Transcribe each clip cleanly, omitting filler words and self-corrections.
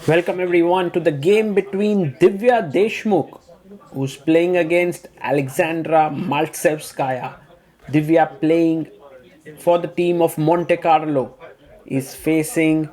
Welcome everyone to the game between Divya Deshmukh, who's playing against Aleksandra Maltsevskaya. Divya playing for the team of Monte-Carlo is facing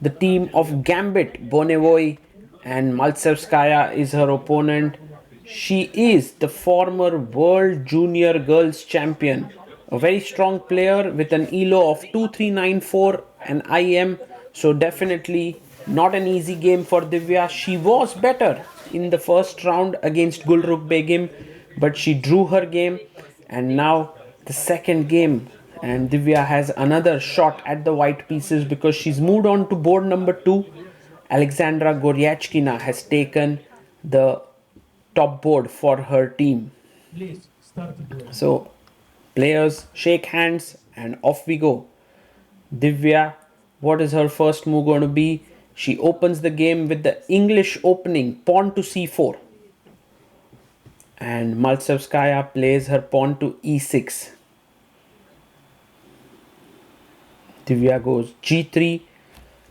the team of Gambit Bonnevoie, and Maltsevskaya is her opponent. She is the former World Junior Girls Champion, a very strong player with an ELO of 2394 and IM, so definitely not an easy game for Divya. She was better in the first round against Gulrukhbegim, but she drew her game, and now the second game. And Divya has another shot at the white pieces because she's moved on to board number 2. Alexandra Goryachkina has taken the top board for her team. So, players shake hands and off we go. Divya, what is her first move going to be? She opens the game with the English opening pawn to c4. And Maltsevskaya plays her pawn to e6. Divya goes g3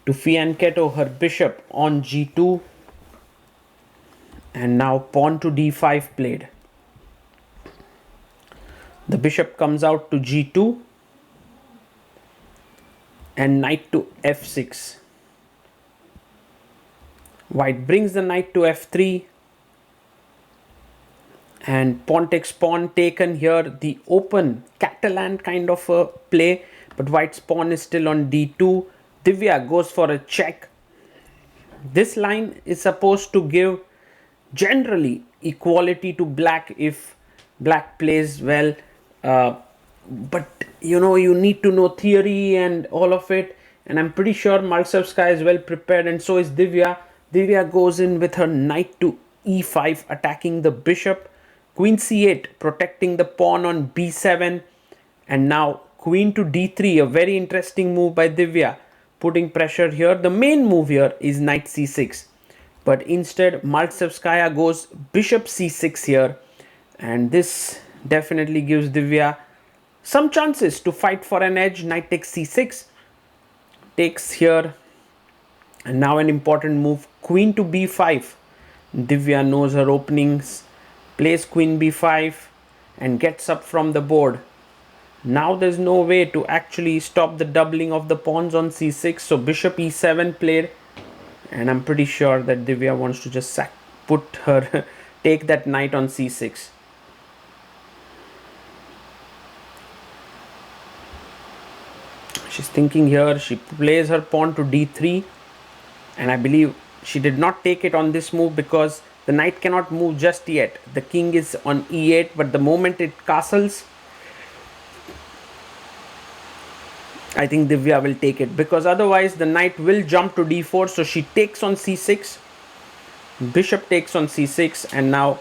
to fianchetto her bishop on g2. And now pawn to d5 played. The bishop comes out to g2 and knight to f6. White brings the knight to f3 and pawn takes pawn taken here. The open Catalan kind of a play, but white's pawn is still on d2. Divya goes for a check. This line is supposed to give generally equality to black if black plays well, but you need to know theory and all of it, and I'm pretty sure Maltsevskaya is well prepared, and so is Divya. Divya goes in with her knight to e5 attacking the bishop, queen c8 protecting the pawn on b7, and now queen to d3, a very interesting move by Divya, putting pressure here. The main move here is knight c6, but instead Maltsevskaya goes bishop c6 here, and this definitely gives Divya some chances to fight for an edge. Knight takes c6, takes here, and now an important move, queen to b5. Divya knows her openings, plays queen b5 and gets up from the board. Now there's no way to actually stop the doubling of the pawns on c6, so bishop e7 played, and I'm pretty sure that Divya wants to just put her take that knight on c6. She's thinking here, she plays her pawn to d3, and I believe she did not take it on this move because the knight cannot move just yet. The king is on e8, but the moment it castles, I think Divya will take it, because otherwise the knight will jump to d4. So she takes on c6, bishop takes on c6, and now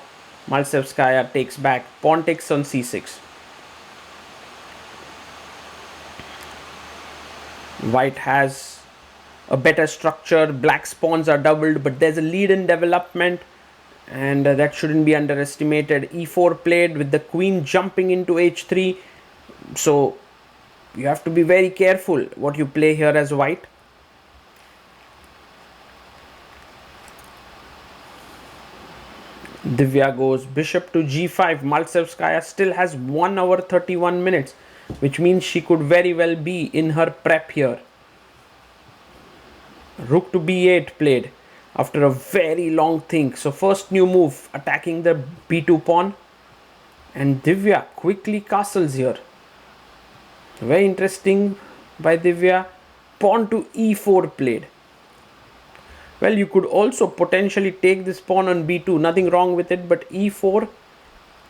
Maltsevskaya takes back, pawn takes on c6. White has a better structure, black's pawns are doubled, but there's a lead in development, and that shouldn't be underestimated. e4 played with the queen jumping into h3, so you have to be very careful what you play here as white. Divya goes bishop to g5. Maltsevskaya still has 1 hour 31 minutes, which means she could very well be in her prep here. Rook to b8 played after a very long think. So first new move, attacking the b2 pawn, and Divya quickly castles here. Very interesting by Divya. Pawn to e4 played. Well, you could also potentially take this pawn on b2, nothing wrong with it, but e4,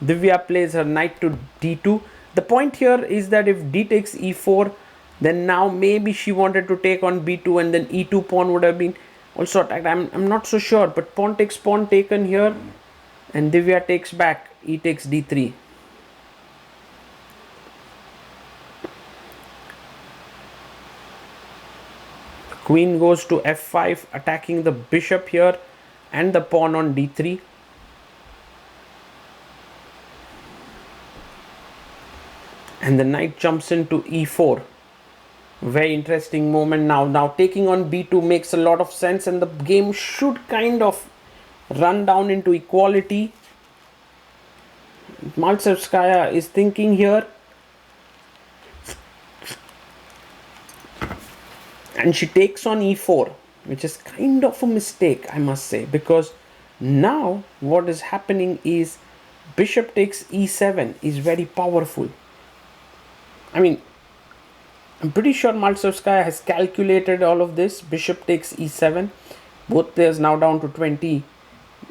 Divya plays her knight to d2. The point here is that if d takes e4, then now maybe she wanted to take on b2, and then e2 pawn would have been also attacked. I'm not so sure, but pawn takes pawn taken here, and Divya takes back, e takes d3. Queen goes to f5, attacking the bishop here and the pawn on d3. And the knight jumps into e4. Very interesting moment now. Now taking on b2 makes a lot of sense, and the game should kind of run down into equality. Maltsevskaya is thinking here, and she takes on e4, which is kind of a mistake, I must say, because now what is happening is bishop takes e7 is very powerful. I mean, I'm pretty sure Maltsevskaya has calculated all of this. Bishop takes e7. Both players now down to 20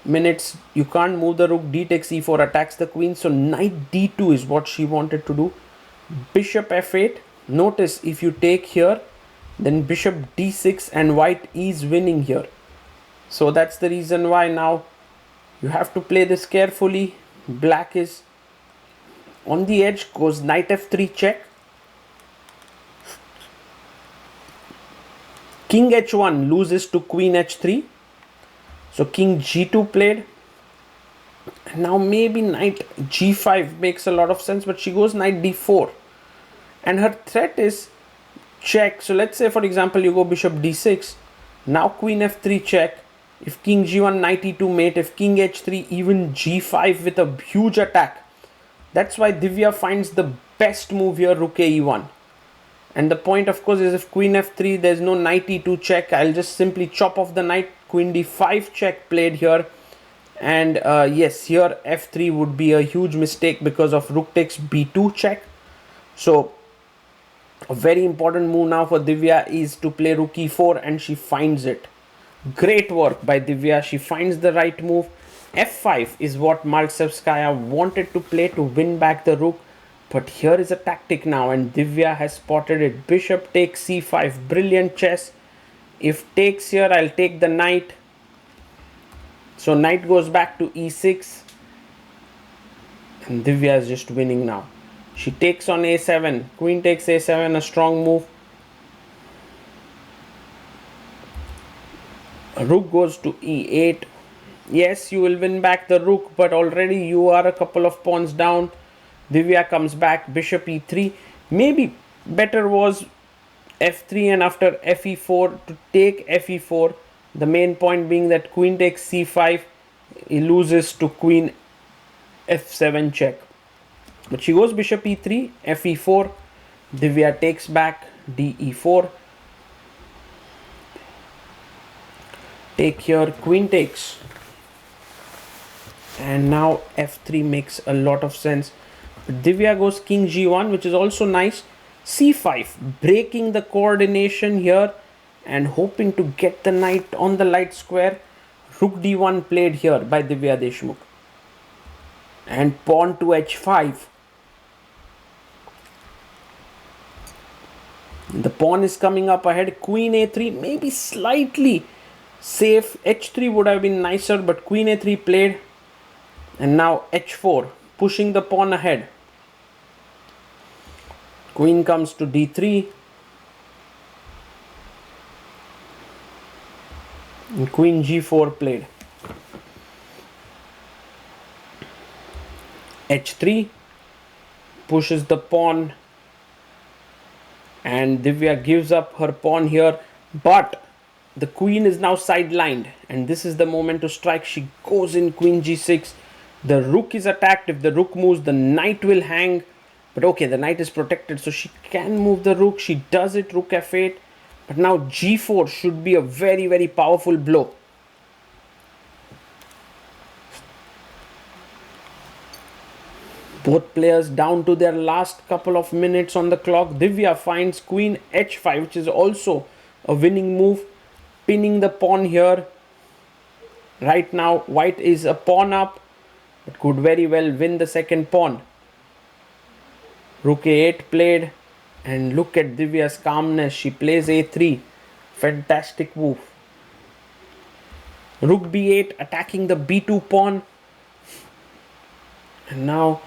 minutes. You can't move the rook. D takes e4, attacks the queen. So knight d2 is what she wanted to do. Bishop f8. Notice if you take here, then bishop d6 and white is winning here. So that's the reason why now you have to play this carefully. Black is on the edge, goes knight f3 check. King h1 loses to queen h3. So king g2 played. Now maybe knight g5 makes a lot of sense, but she goes knight d4. And her threat is check. So let's say, for example, you go bishop d6. Now queen f3 check. If king g1, knight e2 mate. If king h3, even g5 with a huge attack. That's why Divya finds the best move here, rook e1. And the point, of course, is if queen f3, there's no knight e2 check. I'll just simply chop off the knight. Queen d5 check played here. And yes, here f3 would be a huge mistake because of rook takes b2 check. So a very important move now for Divya is to play rook e4, and she finds it. Great work by Divya. She finds the right move. f5 is what Maltsevskaya wanted to play to win back the rook. But here is a tactic now, and Divya has spotted it. Bishop takes c5. Brilliant chess. If takes here, I'll take the knight. So knight goes back to e6. And Divya is just winning now. She takes on a7. Queen takes a7, a strong move. Rook goes to e8. Yes, you will win back the rook, but already you are a couple of pawns down. Divya comes back, bishop e3. Maybe better was f3 and after fe4 to take fe4. The main point being that queen takes c5. He loses to queen f7 check. But she goes bishop e3, fe4. Divya takes back de4. Take here, queen takes. And now f3 makes a lot of sense. Divya goes king g1, which is also nice. c5, breaking the coordination here and hoping to get the knight on the light square. Rook d1 played here by Divya Deshmukh. And pawn to h5. The pawn is coming up ahead. Queen a3, maybe slightly safe. h3 would have been nicer, but queen a3 played. And now h4, pushing the pawn ahead. Queen comes to d3. And queen g4 played. h3 pushes the pawn. And Divya gives up her pawn here. But the queen is now sidelined. And this is the moment to strike. She goes in queen g6. The rook is attacked. If the rook moves, the knight will hang. But okay, the knight is protected, so she can move the rook. She does it, rook f8. But now g4 should be a very, very powerful blow. Both players down to their last couple of minutes on the clock. Divya finds queen h5, which is also a winning move. Pinning the pawn here. Right now, white is a pawn up. It could very well win the second pawn. Rook a8 played, and look at Divya's calmness. She plays a3. Fantastic move. Rook b8 attacking the b2 pawn. And now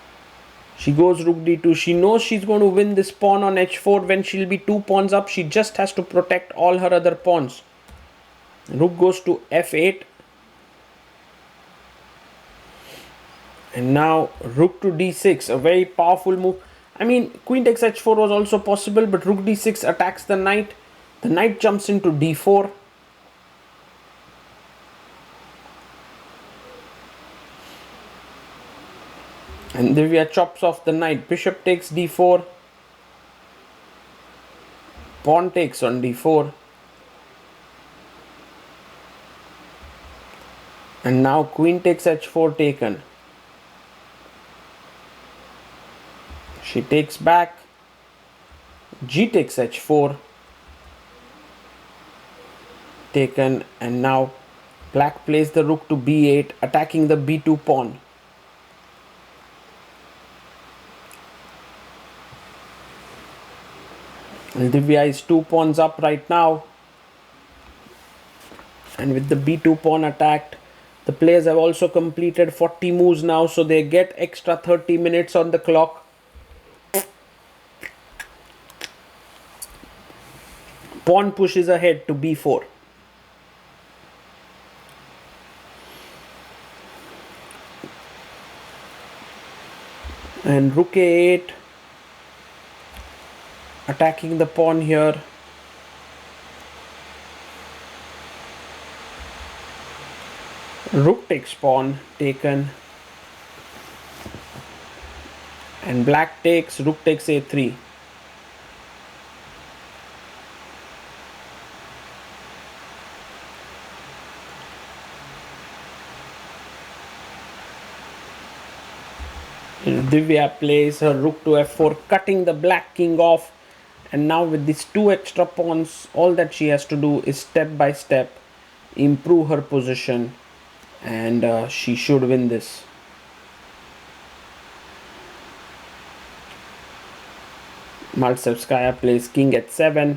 she goes rook d2. She knows she's going to win this pawn on h4 when she'll be 2 pawns up. She just has to protect all her other pawns. Rook goes to f8. And now rook to d6. A very powerful move. I mean, queen takes h4 was also possible, but rook d6 attacks the knight. The knight jumps into d4. And Divya chops off the knight. Bishop takes d4. Pawn takes on d4. And now queen takes h4 taken. She takes back. G takes h4 taken, and now black plays the rook to b8, attacking the b2 pawn. And Divya is 2 pawns up right now. And with the b2 pawn attacked, the players have also completed 40 moves now, so they get extra 30 minutes on the clock. Pawn pushes ahead to b4. And rook a8, attacking the pawn here. Rook takes pawn, taken. And black takes, rook takes a3. Divya plays her rook to f4, cutting the black king off. And now with these 2 extra pawns, all that she has to do is step by step improve her position, and she should win this. Maltsevskaya plays king h7.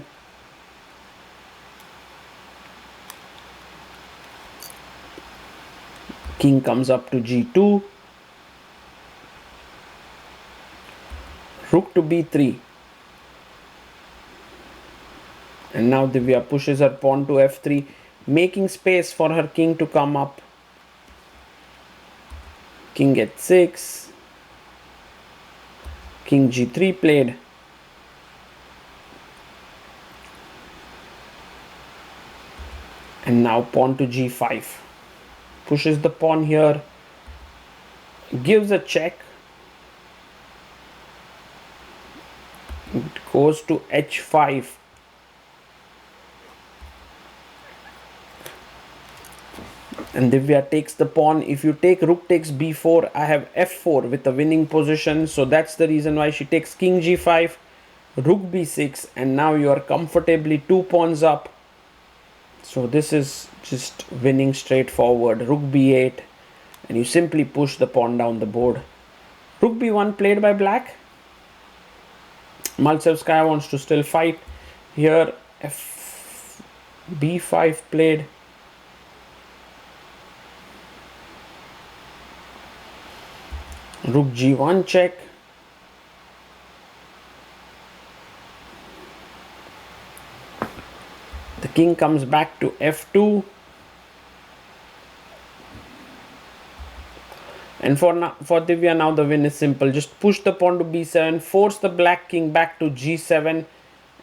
King comes up to g2. Rook to b3. And now Divya pushes her pawn to f3, making space for her king to come up. King h6. King g3 played. And now pawn to g5. Pushes the pawn here. Gives a check. It goes to h5. And Divya takes the pawn. If you take rook takes b4, I have f4 with a winning position. So that's the reason why she takes king g5, rook b6, and now you are comfortably 2 pawns up. So this is just winning straightforward. Rook b8, and you simply push the pawn down the board. Rook b1 played by black. Maltsevskaya wants to still fight. Here b5 played. Rook g1 check. The king comes back to f2. And for Divya now the win is simple. Just push the pawn to b7, force the black king back to g7,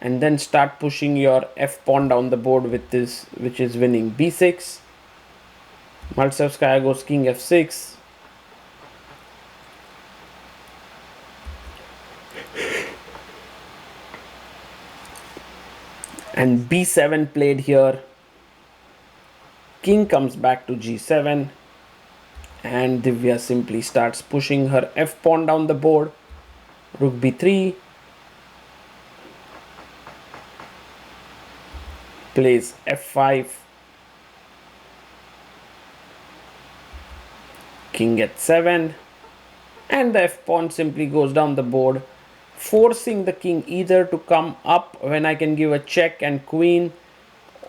and then start pushing your f pawn down the board with this, which is winning. b6. Maltsevskaya goes king f6. And b7 played here. King comes back to g7. And Divya simply starts pushing her f pawn down the board. Rook b3. Plays f5. King h7. And the f pawn simply goes down the board, forcing the king either to come up when I can give a check and queen,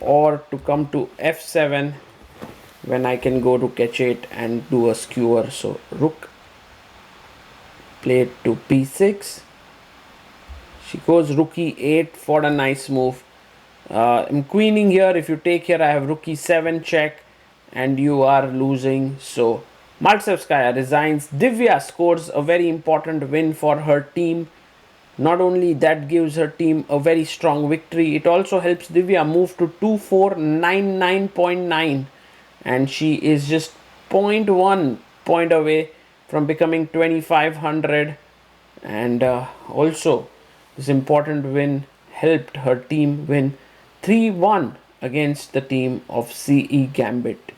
or to come to f7 when I can go to h8 and do a skewer. So rook played to b6. She goes rook e8 for a nice move. I'm queening here. If you take here, I have rook e7 check, and you are losing. So Maltsevskaya resigns. Divya scores a very important win for her team. Not only that gives her team a very strong victory, it also helps Divya move to 2499.9, and she is just point 0.1 point away from becoming 2500. And also this important win helped her team win 3-1 against the team of CE Gambit.